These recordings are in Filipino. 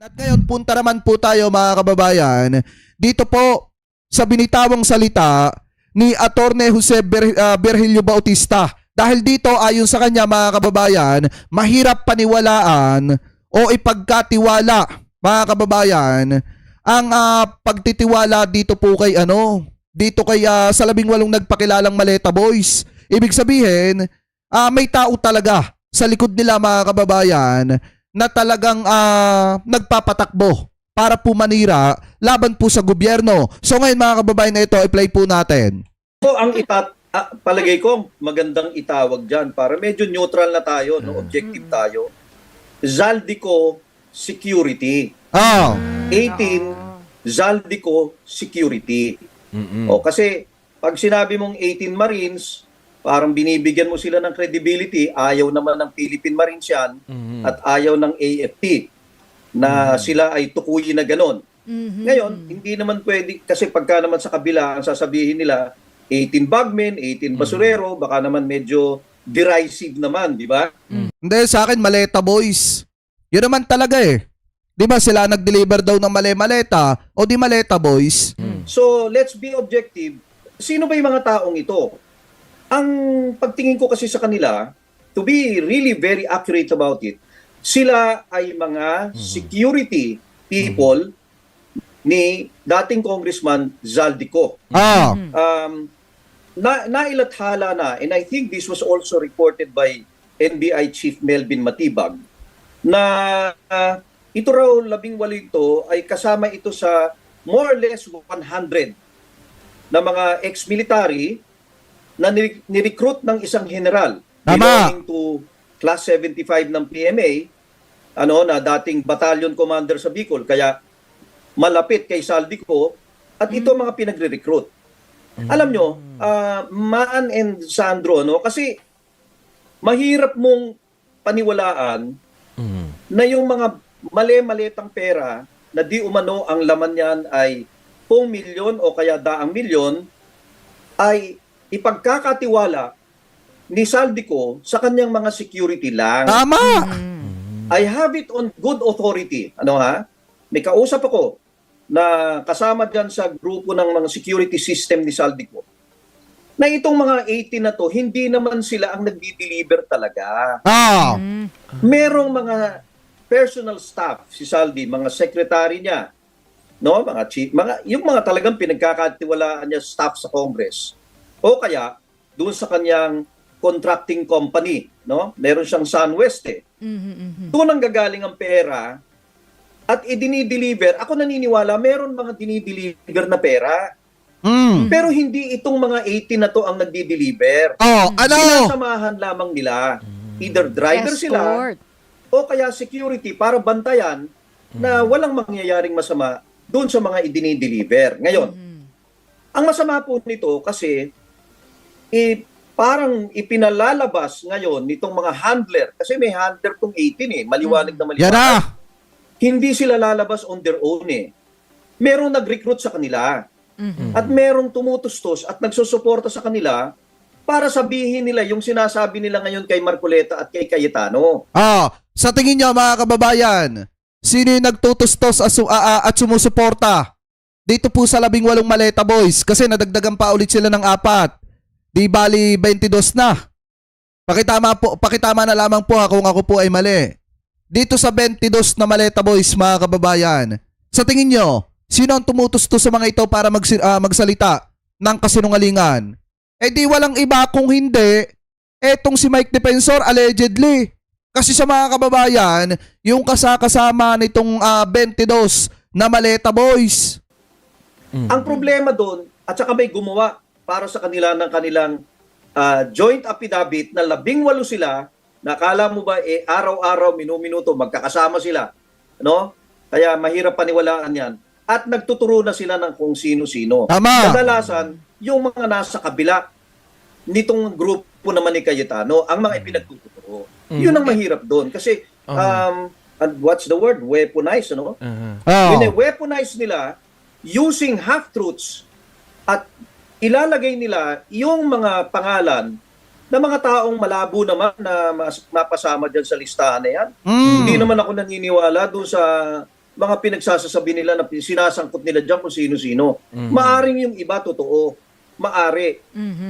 At ngayon, punta naman po tayo mga kababayan, dito po sa binitawang salita ni Attorney Jose Virgilio Bautista. Dahil dito, ayon sa kanya mga kababayan, mahirap paniwalaan o ipagkatiwala mga kababayan ang pagtitiwala dito po kay dito kay sa 18 nagpakilalang Maleta Boys. Ibig sabihin, may tao talaga sa likod nila mga kababayan na talagang nagpapatakbo para po manira laban po sa gobyerno. So ngayon mga kababayan na ito, i-play po natin. So ang palagay ko magandang itawag diyan para medyo neutral na tayo, no, objective tayo. Zaldico Security. 18 Zaldico Security. O kasi pag sinabi mong 18 Marines, parang binibigyan mo sila ng credibility. Ayaw naman ng Philippine Marines yan at ayaw ng AFP na sila ay tukuyin na ganon. Ngayon, hindi naman pwede, kasi pagka naman sa kabila, ang sasabihin nila, 18 bagmen, 18 basurero, baka naman medyo derisive naman, di ba? Hindi, sa akin, Maleta Boys. Yun naman talaga eh. Di ba sila nag-deliver daw ng maleta o di Maleta Boys? So, let's be objective. Sino ba yung mga taong ito? Ang pagtingin ko kasi sa kanila, to be really very accurate about it, sila ay mga security people ni dating Congressman Zaldico. Nailathala na, and I think this was also reported by NBI Chief Melvin Matibag, na ito raw 18 ito ay kasama ito sa more or less 100 na mga ex-military na ni-recruit ng isang general belonging to Class 75 ng PMA, na dating battalion commander sa Bicol, kaya malapit kay Zaldico, at ito mga pinagre-recruit. Alam nyo, Maan and Sandro, kasi mahirap mong paniwalaan na yung mga mali-malitang pera na di umano ang laman niyan ay 10 milyon o kaya 10 milyon ay ipagkakatiwala ni Zaldico sa kanyang mga security lang. Tama! I have it on good authority. May kausap ako na kasama dyan sa grupo ng mga security system ni Zaldico, na itong mga 18 na to, hindi naman sila ang nagdi-deliver talaga. Merong mga personal staff si Zaldi, mga secretary niya, mga chief, yung mga talagang pinagkakatiwalaan niya staff sa Congress. O kaya doon sa kanyang contracting company, meron siyang SunWest eh. Doon ang gagaling ang pera at idinideliver. Ako naniniwala, meron mga dinideliver na pera. Pero hindi itong mga 18 na to ang nagdi-deliver. Sinasamahan lamang nila. Either driver sila o kaya security para bantayan na walang mangyayaring masama doon sa mga idinideliver. Ngayon, ang masama po nito kasi parang ipinalalabas ngayon nitong mga handler, kasi may handler tong 18 maliwanag na maliwanag. Hindi sila lalabas on their own Merong nag-recruit sa kanila. At merong tumutustos at nagsusuporta sa kanila para sabihin nila yung sinasabi nila ngayon kay Marcoleta at kay Cayetano. Sa tingin niyo mga kababayan, sino yung nagtutustos at sumusuporta dito po sa 18 Maleta Boys? Kasi nadagdagan pa ulit sila ng 4. Di bali 22 na. Pakitama na lamang po kung ako po ay mali. Dito sa 22 na Maleta Boys mga kababayan, sa tingin nyo, sino ang tumutustos sa mga ito para magsalita ng kasinungalingan? Di walang iba kung hindi etong si Mike Defensor allegedly. Kasi sa mga kababayan, yung kasama nitong 22 na Maleta Boys. Ang problema doon, at saka may gumawa para sa kanila ng kanilang joint affidavit na 18 sila, nakala mo ba araw-araw, minuto magkakasama sila, Kaya mahirap paniwalaan yan. At nagtuturo na sila ng kung sino-sino. Kadalasan, yung mga nasa kabila nitong grupo naman ni Cayetano, ang mga ipinagtuturo. Yun ang mahirap doon. Kasi, what's the word? Weaponize, Wine-weaponize nila using half-truths at ilalagay nila yung mga pangalan ng mga taong malabo naman na mapasama dyan sa listahan na yan. Hindi naman ako naniniwala doon sa mga pinagsasasabi nila na sinasangkot nila dyan kung sino-sino. Maaring yung iba totoo. Maari.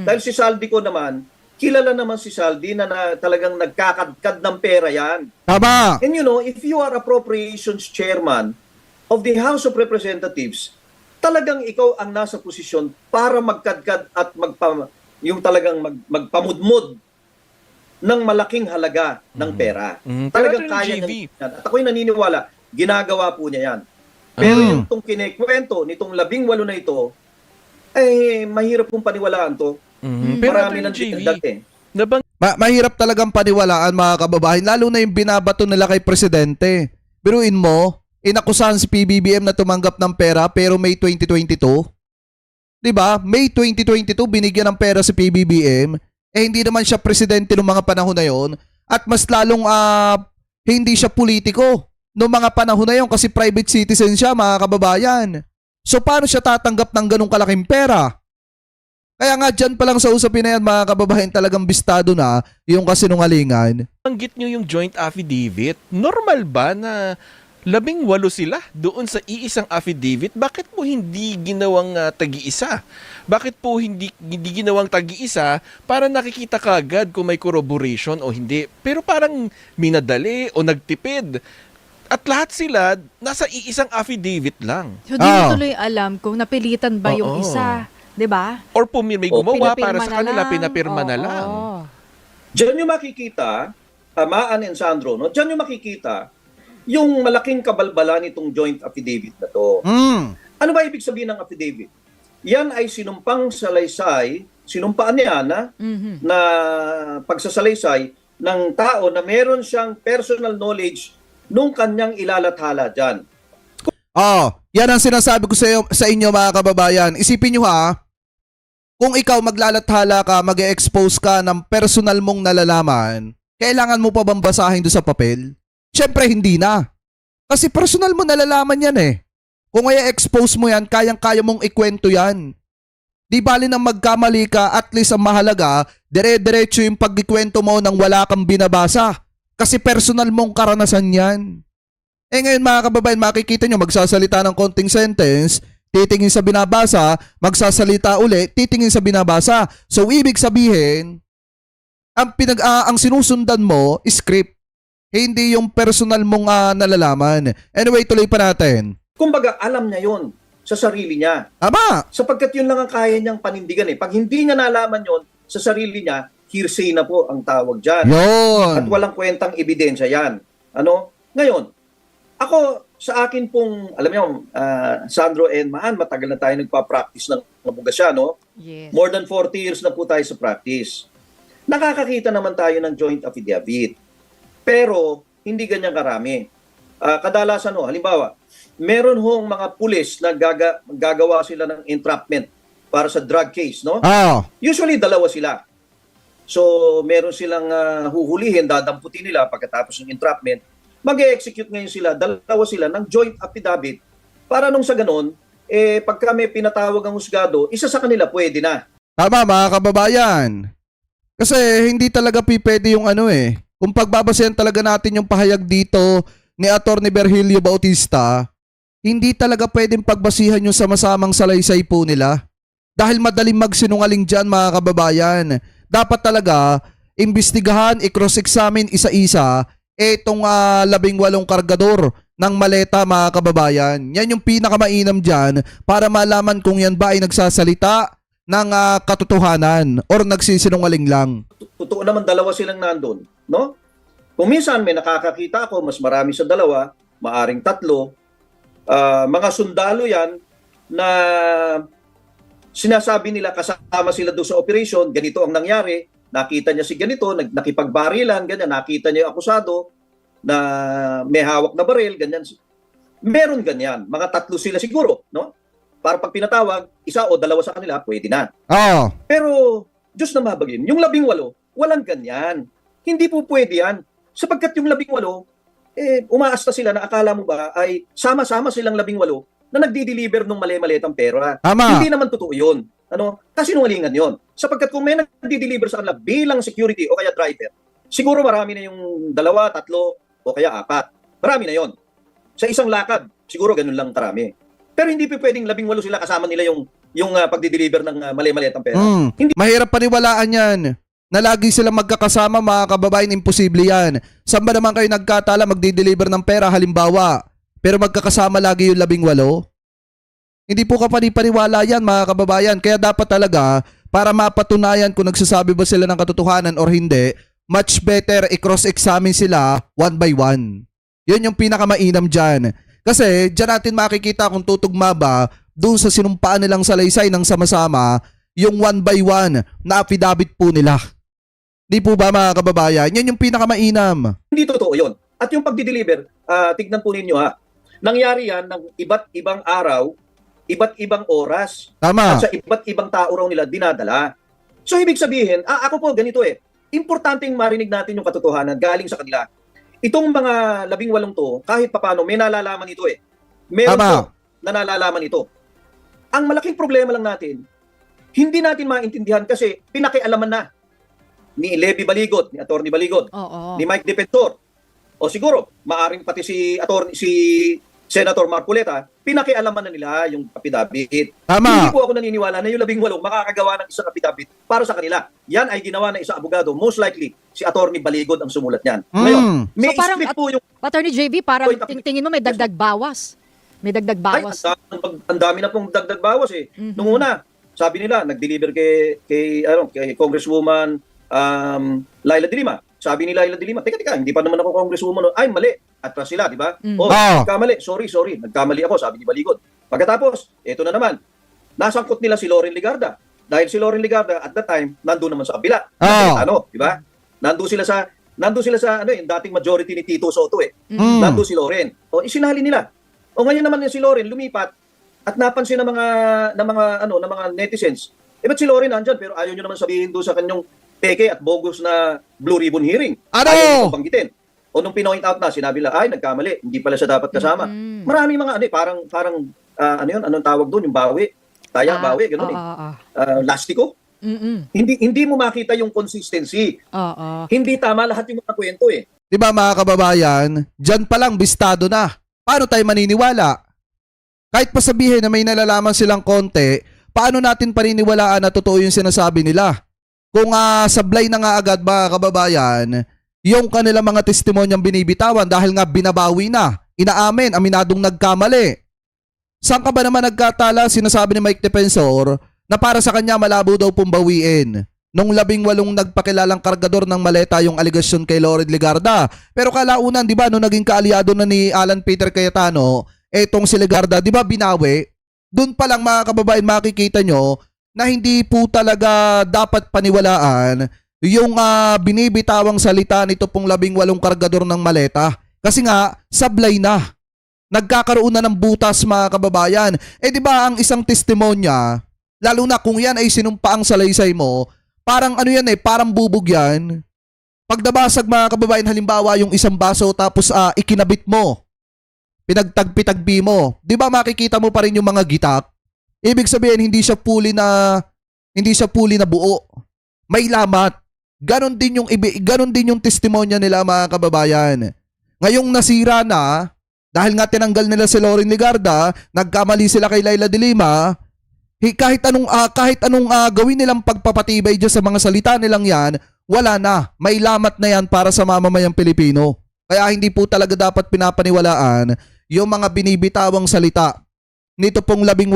Dahil si Saldico naman, kilala naman si Saldi na talagang nagkakadkad ng pera yan. Tama. And you know, if you are appropriations chairman of the House of Representatives, talagang ikaw ang nasa posisyon para magkadkad at yung talagang magpamudmod ng malaking halaga ng pera. Talagang Pero kaya GV, niya yan. At ako'y naniniwala, ginagawa po niya yan. Pero yung itong kinikwento, nitong 18 na ito, mahirap pong paniwalaan to. Pero Marami Attorney nang JV, dinagdag eh. Mahirap talagang paniwalaan mga kababayan, lalo na yung binabato nila kay Presidente. Biruin mo, inakusahan si PBBM na tumanggap ng pera pero May 2022. 'Di ba? May 2022 binigyan ng pera si PBBM. Hindi naman siya presidente noong mga panahon na yon at mas lalong hindi siya politiko noong mga panahon na yon kasi private citizen siya mga kababayan. So paano siya tatanggap ng ganung kalaking pera? Kaya nga dyan pa lang sa usapin na yan mga kababayan talagang bistado na yung kasinungalingan. banggit nyo yung joint affidavit. Normal ba na 18 sila doon sa iisang affidavit? Bakit po hindi ginawang tagi-isa? Bakit po hindi ginawang tagi-isa para nakikita kagad kung may corroboration o hindi? Pero parang minadali o nagtipid. At lahat sila nasa iisang affidavit lang. So, di mo tuloy alam kung napilitan ba yung Oo. isa. 'Di ba? Or may gumawa para Pinapirma sa na kanila, lang. pinapirma na Oo. lang. Diyan yung makikita, Maan and Sandro, no? Diyan yung makikita yung malaking kabalbalan nitong joint affidavit na to. Ano ba ibig sabihin ng affidavit? Yan ay sinumpang salaysay, sinumpaan niya na pagsasalaysay ng tao na meron siyang personal knowledge nung kanyang ilalathala dyan. Yan ang sinasabi ko sa inyo mga kababayan. Isipin nyo kung ikaw maglalathala ka, mag-expose ka ng personal mong nalalaman, kailangan mo pa bang basahin doon sa papel? Siyempre hindi na. Kasi personal mo nalalaman yan eh. Kung i-expose mo yan, kayang-kaya mong ikwento yan. Di bali nang magkamali ka, at least ang mahalaga, dire-diretso yung pagkikwento mo nang wala kang binabasa. Kasi personal mong karanasan yan. Ngayon mga kababayan, makikita nyo, magsasalita ng konting sentence, titingin sa binabasa, magsasalita uli, titingin sa binabasa. So ibig sabihin, ang sinusundan mo, script. Hindi yung personal mong nalalaman. Anyway, tuloy pa natin. Kumbaga, alam niya yon sa sarili niya. Tama! Sapagkat yun lang ang kaya niyang panindigan eh. Pag hindi niya nalaman yon sa sarili niya, hearsay na po ang tawag dyan. At Yun! walang kwentang ebidensya yan. Ngayon, ako sa akin pong, alam niyo, Sandro and Maan, matagal na tayo nagpa-practice ng abogasya, no? Yes. More than 40 years na po tayo sa practice. Nakakakita naman tayo ng joint affidavit. Pero, hindi ganyan karami. Kadalasan, halimbawa, meron hong mga pulis na gagawa sila ng entrapment para sa drug case, no? Usually, dalawa sila. So, meron silang huhulihin, dadamputin nila pagkatapos ng entrapment. Mag-e-execute ngayon sila, dalawa sila ng joint affidavit para nung sa ganon, pagka may pinatawag ang husgado, isa sa kanila pwede na. Tama mga kababayan. Kasi hindi talaga pwede yung kung pagbabasehan talaga natin yung pahayag dito ni Atty. Virgilio Bautista, hindi talaga pwedeng pagbasihan yung sama-samang salaysay po nila. Dahil madaling magsinungaling dyan mga kababayan. Dapat talaga, imbestigahan, i-cross-examine isa-isa etong 18 kargador ng maleta mga kababayan. Yan yung pinakamainam dyan para malaman kung yan ba ay nagsasalita ng katotohanan or nagsisinungaling lang. Totoo naman dalawa silang nandun, no? Kung minsan may nakakakita ako, mas marami sa dalawa, maaring 3, mga sundalo yan na sinasabi nila kasama sila doon sa operation, ganito ang nangyari, nakita niya si ganito, nakipagbarilan, ganyan, nakita niya yung akusado na may hawak na baril, ganyan. Meron ganyan, mga 3 sila siguro, no? Para pag pinatawag, 1 o 2 sa kanila, pwede na. Pero, Diyos na mabagin, yung 18, walang ganyan. Hindi po pwede yan. Sapagkat yung 18, umaasta sila na akala mo ba ay sama-sama silang 18 na nagdi-deliver ng mali-malitang pera. Tama. Hindi naman totoo yun. Kasinungalingan yun. Sapagkat kung may nagdi-deliver sa kanila bilang security o kaya driver, siguro marami na yung 2, 3 o kaya 4. Marami na yon. Sa isang lakad, siguro ganun lang karami. Pero hindi pa pwedeng 18 sila kasama nila yung pagdi-deliver ng mali-maliit ang pera. Hindi Mahirap paniwalaan yan. Na lagi silang magkakasama, mga kababayan, imposible yan. Saan ba naman kayo nagkatala magdi-deliver ng pera, halimbawa, pero magkakasama lagi yung 18? Hindi po kapani-paniwala yan, mga kababayan. Kaya dapat talaga, para mapatunayan kung nagsasabi ba sila ng katotohanan or hindi, much better i-cross-examine sila one by one. Yun yung pinakamainam dyan. Kasi dyan natin makikita kung tutugma ba doon sa sinumpaan nilang salaysay ng sama-sama yung one by one na affidavit po nila. Di po ba, mga kababayan? Yan yung pinakamainam. Hindi totoo yun. At yung pagdi-deliver, tignan po ninyo ha, nangyari yan ng iba't ibang araw, iba't ibang oras, Tama. at sa iba't ibang tao raw nila dinadala. So ibig sabihin, ako po ganito importanteng marinig natin yung katotohanan galing sa kanila. Itong mga 18 to, kahit papano, may nalalaman ito Meron Tama. po na nalalaman ito. Ang malaking problema lang natin, hindi natin maintindihan kasi pinakialaman na ni Levy Baligot, ni Atty. Baligot, Oo. ni Mike Defensor. O siguro, maaring pati si Senator Marcoleta, pinakialaman na nila yung affidavit. Tama. Hindi po ako naniniwala na yung 18 makakagawa ng isang affidavit para sa kanila. Yan ay ginawa ng isang abogado. Most likely, si Atty. Baligod ang sumulat niyan. Ngayon, may So, parang split po yung... Attorney JV, parang Wait, tingin mo may dagdag bawas. May dagdag Ay, bawas. ang dami na pong dagdag bawas Nung una, sabi nila, nag-deliver kay Congresswoman Laila de Lima. Sabi ni Laila de Lima, teka, hindi pa naman ako Congresswoman. Ay, mali. Atras sila, di ba? Nagkamali. Sorry. Nagkamali ako, sabi ni Baligot. Pagkatapos, eto na naman. Nasangkot nila si Loren Legarda. Dahil si Loren Legarda, at that time, nandun naman sa kabila. Di ba? Nandun sila sa yung dating majority ni Tito Soto Nandun si Loren. O, isinali nila. O ngayon naman si Loren lumipat at napansin ng mga netizens. Ba't si Loren nandyan pero ayaw nyo naman sabihin doon sa kanyang peke at bogus na Blue Ribbon hearing. Ano? Ayaw nyo banggitin. O nung pinoint out na, sinabi nila, ay nagkamali, hindi pala siya dapat kasama. Maraming mga parang anong tawag doon, yung bawi. Bawi, gano'n lastiko. Hindi mo makita yung consistency. Hindi tama lahat yung mga kwento Di ba, mga kababayan? Diyan pa lang bistado na. Paano tayo maniniwala? Kahit pa sabihin na may nalalaman silang konti, paano natin paniniwalaan na totoo yung sinasabi nila? Kung sablay na nga agad, mga kababayan, yung kanilang mga testimonyang binibitawan dahil nga binabawi na, inaamin, aminadong nagkamali. Saan ka ba naman nagkatala, sinasabi ni Mike Defensor, na para sa kanya malabo daw pong bawiin? Nung 18 nagpakilalang kargador ng maleta yung aligasyon kay Loren Legarda. Pero kalaunan, di ba, nung naging kaalyado na ni Alan Peter Cayetano, etong si Legarda, di ba, binawi? Doon pa lang, mga kababayan, makikita nyo na hindi po talaga dapat paniwalaan yung binibitawang salita nito pong 18 kargador ng maleta. Kasi nga, sablay na. Nagkakaroon na ng butas, mga kababayan. Di ba, ang isang testimonya, lalo na kung yan ay sinumpa ang salaysay mo, parang parang bubog yan. Pag nabasag, mga kababayan, halimbawa yung isang baso tapos ikinabit mo, pinagtagpi-tagpi mo, di ba makikita mo pa rin yung mga gitak? Ibig sabihin, hindi siya puli na buo. May lamat. Ganon din yung testimonya nila, mga kababayan. Ngayong nasira na, dahil nga tinanggal nila si Loren Legarda, nagkamali sila kay Laila de Lima, kahit anong gawin nilang pagpapatibay dyan sa mga salita nilang yan, wala na. May lamat na yan para sa mamamayang Pilipino. Kaya hindi po talaga dapat pinapaniwalaan yung mga binibitawang salita nito pong 18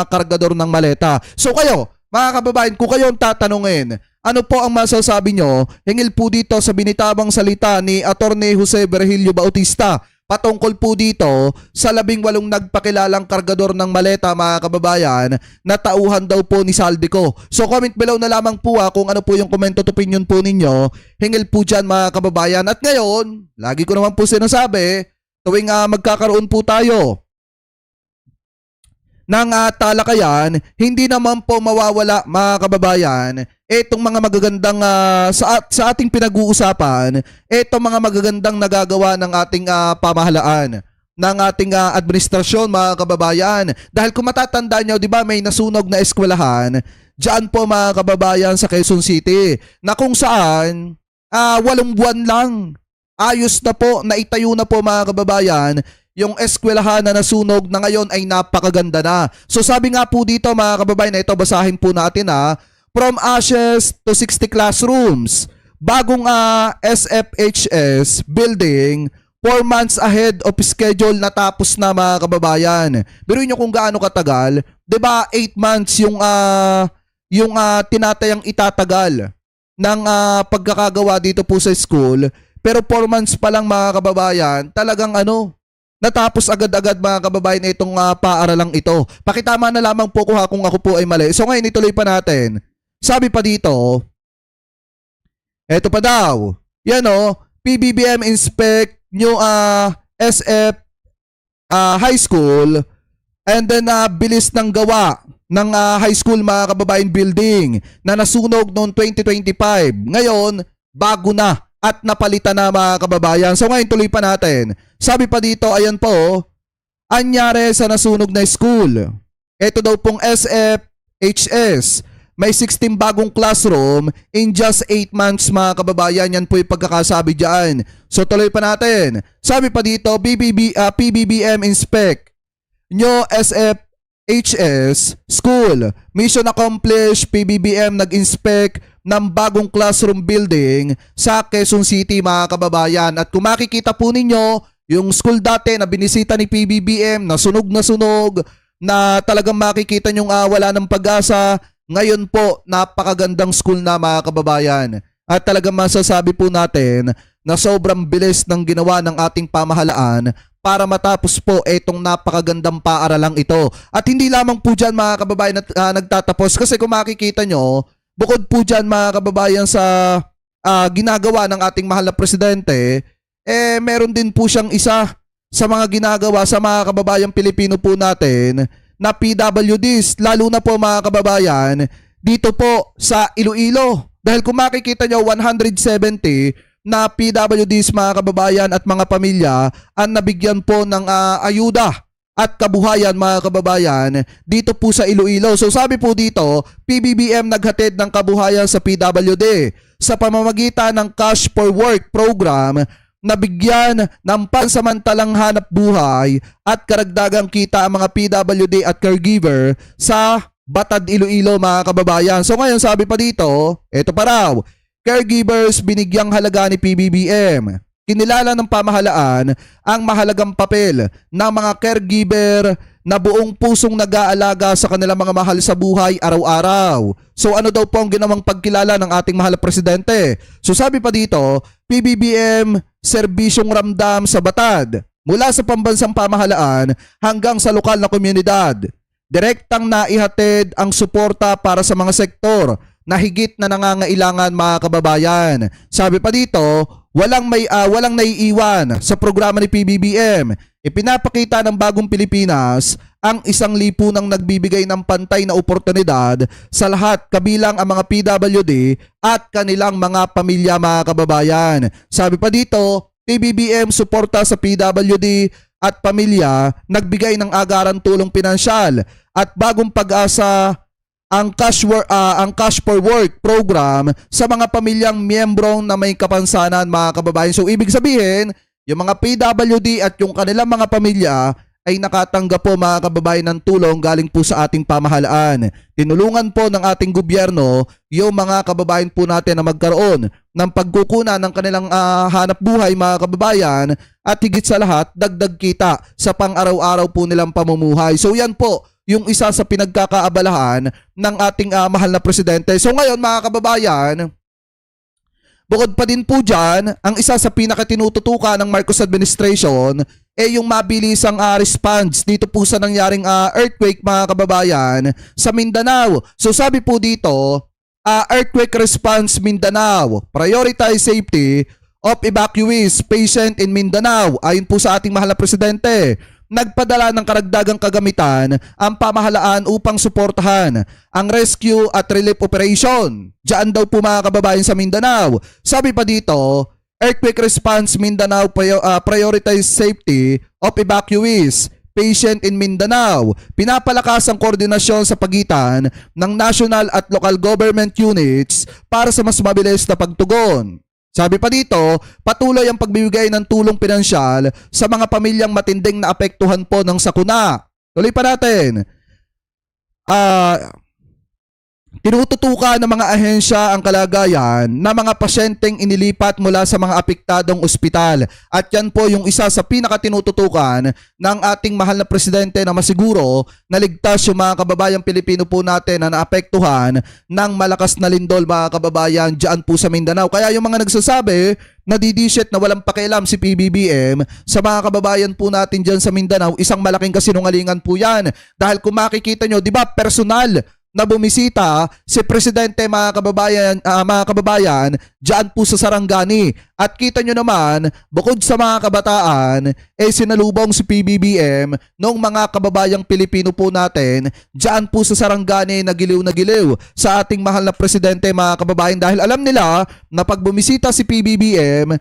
kargador ng maleta. So kayo, mga kababayan, kung kayo ang tatanungin, ano po ang masasabi nyo? Hingil po dito sa binitawang salita ni Atty. Jose Virgilio Bautista patungkol po dito sa 18 nagpakilalang kargador ng maleta, mga kababayan, na tauhan daw po ni Saldico. So comment below na lamang po kung ano po yung comment at opinion po ninyo. Hingil po dyan, mga kababayan. At ngayon, lagi ko naman po sinasabi, tuwing magkakaroon po tayo ng talakayan, hindi naman po mawawala, mga kababayan, etong mga magagandang sa ating pinag-uusapan, etong mga magagandang nagagawa ng ating pamahalaan, ng ating administrasyon, mga kababayan. Dahil kung matatandaan nyo, di ba, may nasunog na eskwelahan diyan po, mga kababayan, sa Quezon City, na kung saan 8 buwan lang ayos na po, naitayo na po, mga kababayan, yung eskwelahan na nasunog na ngayon ay napakaganda na. So sabi nga po dito mga kababayan, ito basahin po natin ha. From ashes to 60 classrooms. Bagong SFHS building 4 months ahead of schedule natapos na mga kababayan. Biruin nyo kung gaano katagal. 'Di ba 8 months yung tinatayang itatagal ng pagkakagawa dito po sa school. Pero 4 months pa lang mga kababayan, talagang natapos agad-agad mga kababayan itong paaralang ito. Pakitama na lamang po ko kung ako po ay mali. So ngayon ituloy pa natin. Sabi pa dito, eto pa daw, yan PBBM inspect new SF high school and then bilis ng gawa ng high school mga kababayan building na nasunog noong 2025. Ngayon, bago na at napalitan na mga kababayan. So ngayon tuloy pa natin. Sabi pa dito, ayan po, anyari sa nasunog na school. Ito daw pong SFHS. May 16 bagong classroom in just 8 months mga kababayan. Yan po yung pagkakasabi dyan. So tuloy pa natin. Sabi pa dito, PBBM inspect nyo SFHS school. Mission accomplished. PBBM nag-inspect ng bagong classroom building sa Quezon City mga kababayan. At kung makikita po ninyo, yung school dati na binisita ni PBBM na sunog na talagang makikita nyong wala ng pag-asa. Ngayon po, napakagandang school na mga kababayan. At talagang masasabi po natin na sobrang bilis ng ginawa ng ating pamahalaan para matapos po itong napakagandang paaralang ito. At hindi lamang po dyan mga kababayan nagtatapos. Kasi kung makikita nyo, bukod po dyan mga kababayan sa ginagawa ng ating mahal na presidente, meron din po siyang isa sa mga ginagawa sa mga kababayang Pilipino po natin na PWDs, lalo na po mga kababayan, dito po sa Iloilo. Dahil kung makikita nyo, 170 na PWDs mga kababayan at mga pamilya ang nabigyan po ng ayuda at kabuhayan mga kababayan dito po sa Iloilo. So sabi po dito, PBBM naghatid ng kabuhayan sa PWD sa pamamagitan ng Cash for Work program na bigyan ng pansamantalang hanap buhay at karagdagang kita ang mga PWD at caregiver sa Batad, Iloilo mga kababayan. So ngayon sabi pa dito, ito pa raw, caregivers binigyang halaga ni PBBM. Kinilala ng pamahalaan ang mahalagang papel ng mga caregiver na buong pusong nag-aalaga sa kanilang mga mahal sa buhay araw-araw. So ano daw po ang ginawang pagkilala ng ating mahal na presidente? So sabi pa dito, PBBM serbisyong ramdam sa Batad mula sa pambansang pamahalaan hanggang sa lokal na komunidad. Direktang naihatid ang suporta para sa mga sektor na higit na nangangailangan mga kababayan. Sabi pa dito, walang naiiwan sa programa ni PBBM. Ipinapakita ng Bagong Pilipinas ang isang lipunang nagbibigay ng pantay na oportunidad sa lahat kabilang ang mga PWD at kanilang mga pamilya mga kababayan. Sabi pa dito, PBBM suporta sa PWD at pamilya, nagbigay ng agaran tulong pinansyal at bagong pag-asa ang Cash for Work program sa mga pamilyang miyembrong na may kapansanan mga kababayan. So ibig sabihin, yung mga PWD at yung kanilang mga pamilya ay nakatanggap po mga kababayan ng tulong galing po sa ating pamahalaan. Tinulungan po ng ating gobyerno yung mga kababayan po natin na magkaroon ng pagkukunan ng kanilang hanap buhay mga kababayan at higit sa lahat dagdag kita sa pang-araw-araw po nilang pamumuhay. So yan po yung isa sa pinagkakaabalahan ng ating mahal na presidente. So ngayon mga kababayan, bukod pa din po dyan, ang isa sa pinakatinututukan ng Marcos administration yung mabilisang response dito po sa nangyaring earthquake mga kababayan sa Mindanao. So sabi po dito, earthquake response Mindanao, prioritize safety of evacuees patient in Mindanao. Ayon po sa ating mahal na presidente, nagpadala ng karagdagang kagamitan ang pamahalaan upang suportahan ang rescue at relief operation. Diyan daw po mga kababayan sa Mindanao. Sabi pa dito, earthquake response Mindanao prioritize safety of evacuees patient in Mindanao. Pinapalakas ang koordinasyon sa pagitan ng national at local government units para sa mas mabilis na pagtugon. Sabi pa dito, patuloy ang pagbibigay ng tulong pinansyal sa mga pamilyang matinding naapektuhan po ng sakuna. Tuloy pa natin. Tinututukan ng mga ahensya ang kalagayan ng mga pasyenteng inilipat mula sa mga apektadong ospital. At yan po yung isa sa pinakatinututukan ng ating mahal na presidente na masiguro na ligtas yung mga kababayang Pilipino po natin na naapektuhan ng malakas na lindol, mga kababayan, dyan po sa Mindanao. Kaya yung mga nagsasabi na didishit na walang pakialam si PBBM sa mga kababayan po natin dyan sa Mindanao, isang malaking kasinungalingan po yan. Dahil kung makikita nyo, di ba, personal na bumisita si Presidente, mga kababayan, diyan po sa Sarangani. At kita nyo naman, bukod sa mga kabataan, sinalubong si PBBM nung mga kababayang Pilipino po natin diyan po sa Sarangani na giliw sa ating mahal na Presidente, mga kababayan, dahil alam nila na pag bumisita si PBBM,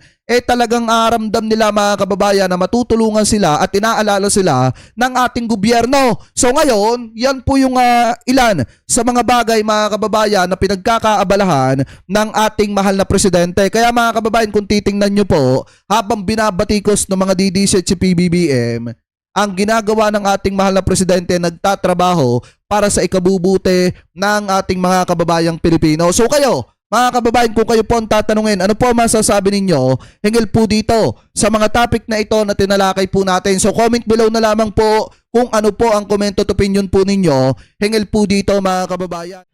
talagang aramdam nila, mga kababayan, na matutulungan sila at inaalala sila ng ating gobyerno. So ngayon, yan po yung ilan sa mga bagay, mga kababayan, na pinagkakaabalahan ng ating mahal na presidente. Kaya, mga kababayan, kung titingnan nyo po, habang binabatikos ng mga DDC si PBBM, ang ginagawa ng ating mahal na presidente, nagtatrabaho para sa ikabubuti ng ating mga kababayang Pilipino. So kayo, mga kababayan, kung kayo po ang tatanungin, ano po masasabi ninyo hinggil po dito sa mga topic na ito na tinalakay po natin? So comment below na lamang po kung ano po ang comment at opinion po ninyo hinggil po dito, mga kababayan.